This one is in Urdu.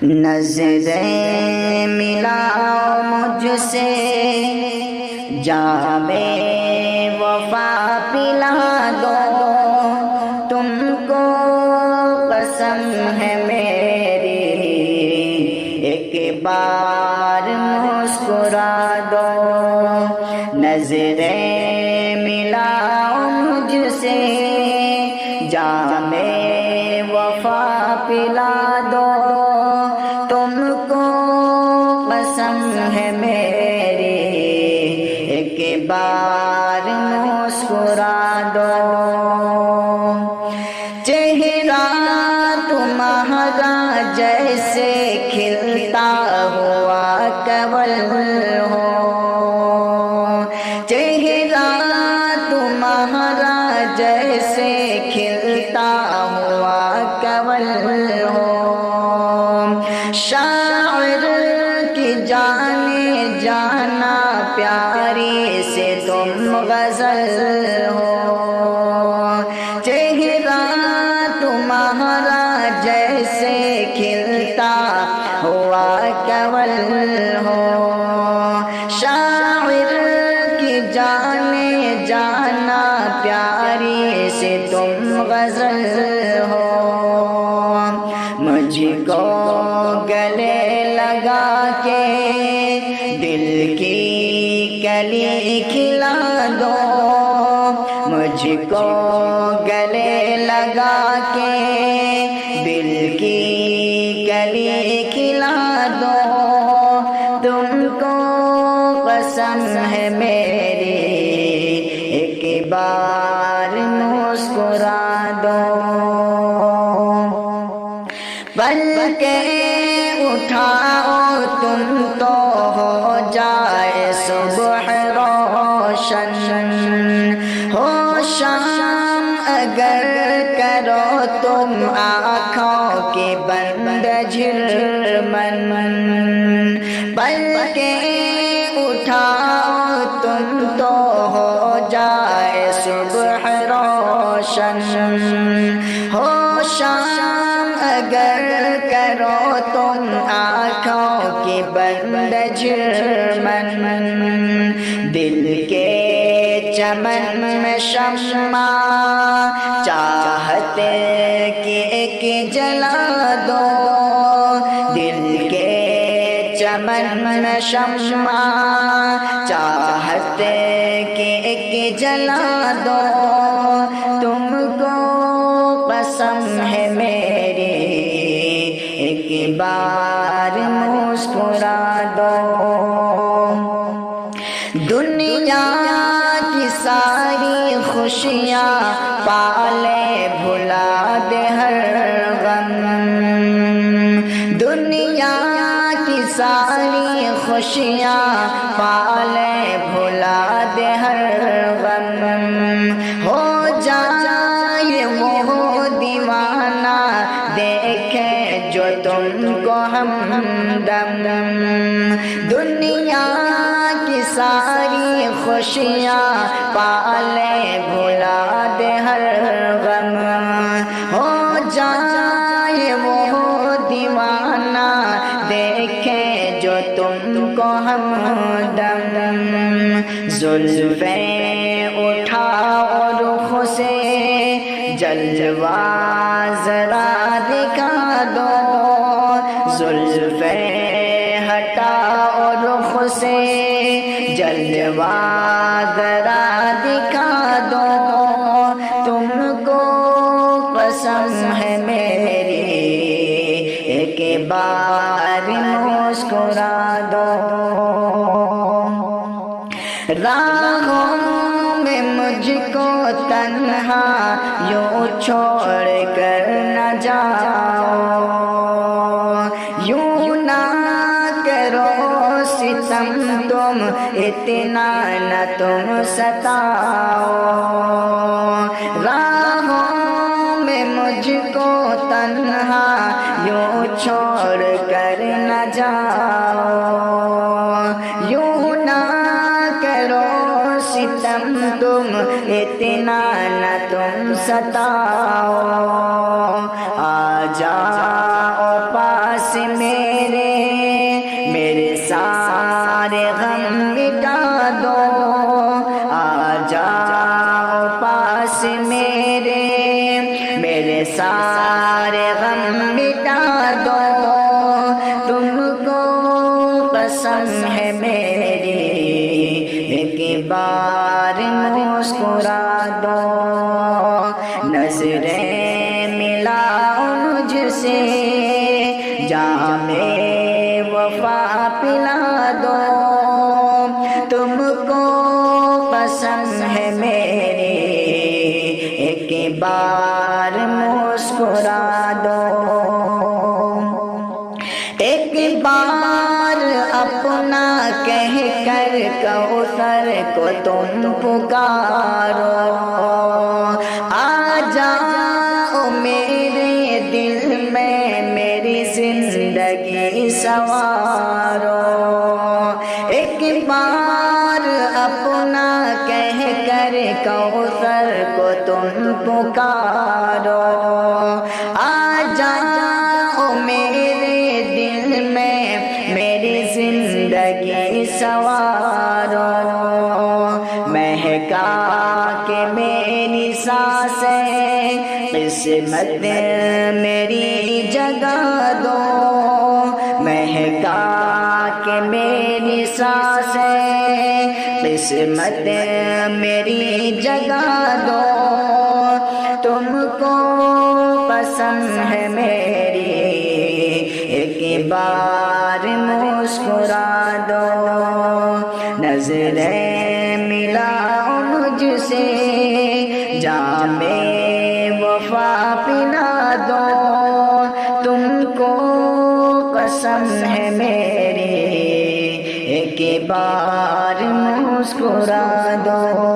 نظریں ملاؤ مجھ سے جام وفا پلا دو، تم کو قسم ہے میری ایک بار مسکرا دو۔ نظریں ملاؤ مجھ سے جام وفا پلا دو، تم کو قسم ہے میری ایک بار مسکرا دو۔ چہرہ تمہارا جیسے کھلتا ہوا کنول ہو، چہرہ تمہارا جیسے کھلتا ہوا کنول ہو، شاعر کی جانے جانا پیاری سے تم غزل ہو، چہرہ تمہارا جیسے کھلتا ہوا کنول ہو، شاعر کی جانے جانا پیاری سے تم غزل ہو۔ مجھ کو گلے لگا کے دل کی کلی کھلا دو، مجھ کو گلے لگا کے دل کی کلی کھلا دو، تم کو قسم ہے میری ایک بار مسکرا دو۔ پلکیں اٹھاؤ تم تو ہو جائے صبح روشن، ہو شام اگر کرو تم آنکھوں کے بند جھرمن، پلکیں اٹھاؤ تم تو ہو جائے صبح روشن، ہو شام اگر کرو تم آنکھوں کی بند جھرمن، دل کے چمن میں شمع چاہت کی ایک جلا دو، دل کے چمن میں شمع چاہت کی ایک جلا دو، تم کو قسم ہے میری ایک بار مسکرا دو۔ دنیا کی ساری خوشیاں پالے بھلا دے ہر غم، دنیا کی ساری خوشیاں پالے بھلا دے ہر غم، ہو جائے وہ دیوانہ دیکھے جو تم کو ہمدم، دنیا کی ساری خوشیاں پالے بھلا دے ہر غم، ہو جائے وہ دیوانہ دیکھے جو تم کو ہمدم، زلفیں اٹھاؤ رخ سے جلوہ ذرا دکھا دو، زلفیں ہٹاؤ رخ سے جلوہ ذرا دکھا دو، تم کو قسم ہے میری ایک بار مسکرا دو۔ راہوں میں مجھ کو تنہا یوں چھوڑ کر نہ جاؤ، یوں نہ کرو ستم تم اتنا نہ تم ستاؤ، راہوں میں مجھ کو تنہا یوں چھوڑ کر نہ جاؤ، یوں نہ کرو ستم تم اتنا نہ تم ستاؤ، آ جاؤ پاس میرے سارے غم مٹا دو، آ جاؤ پاس میرے سارے غم مٹا دو، تم کو قسم ہے میری ایک بار مسکرا دو، نظریں ملاؤ مجھ سے جام وفا پلا دو، تم کو قسم ہے میری ایک بار مسکرا دو، ایک بار اپنا کہہ کر کوثر کو تم پکارو، آ جاؤ میرے دل میں میری زندگی سنوارو، ایک بار اپنا کہہ کر کوثر کو تم پکارو، آ جاؤ میرے دل میں میری زندگی سنوارو، مہکا کے میری سانسیں قسمت میری جگا دو، مہکا کے میری سانسیں قسمت میری جگا دو، تم کو قسم ہے میری ایک بار مسکرا دو، نظریں ملاؤ مجھ سے جام وفا پلا دو، تم کو قسم ہے میری ایک بار مسکرا دو۔